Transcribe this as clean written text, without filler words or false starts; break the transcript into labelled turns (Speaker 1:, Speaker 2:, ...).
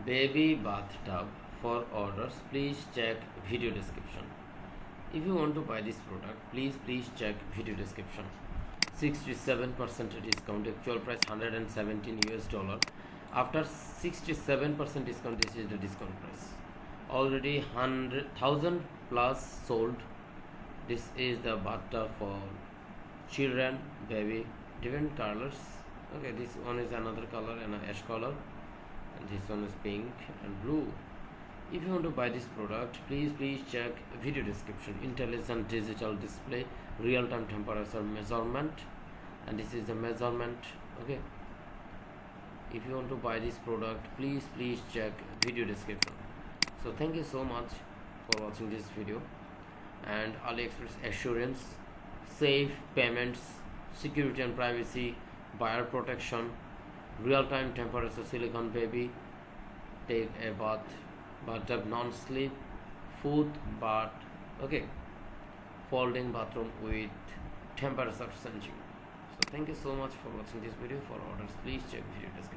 Speaker 1: baby bathtub. For orders, please check video description. If you want to buy this product, please check video description. 67% discount, actual price $117 US. After 67% discount, this is the discount price. Already 100,000 plus sold. This is the bathtub for children, baby, different colors. Okay, this one is another color and an ash color, and this one is pink and blue. If you want to buy this product, please check video description. Intelligent digital display, real-time temperature measurement, and this is the measurement. Okay, if you want to buy this product, please check video description. So thank you so much for watching this video. And AliExpress assurance, safe payments, security and privacy, buyer protection, real-time temperature silicone baby, take a bathtub non-slip, food bath, okay, folding bathroom with temperature sensing. So thank you so much for watching this video. For orders, please check video description.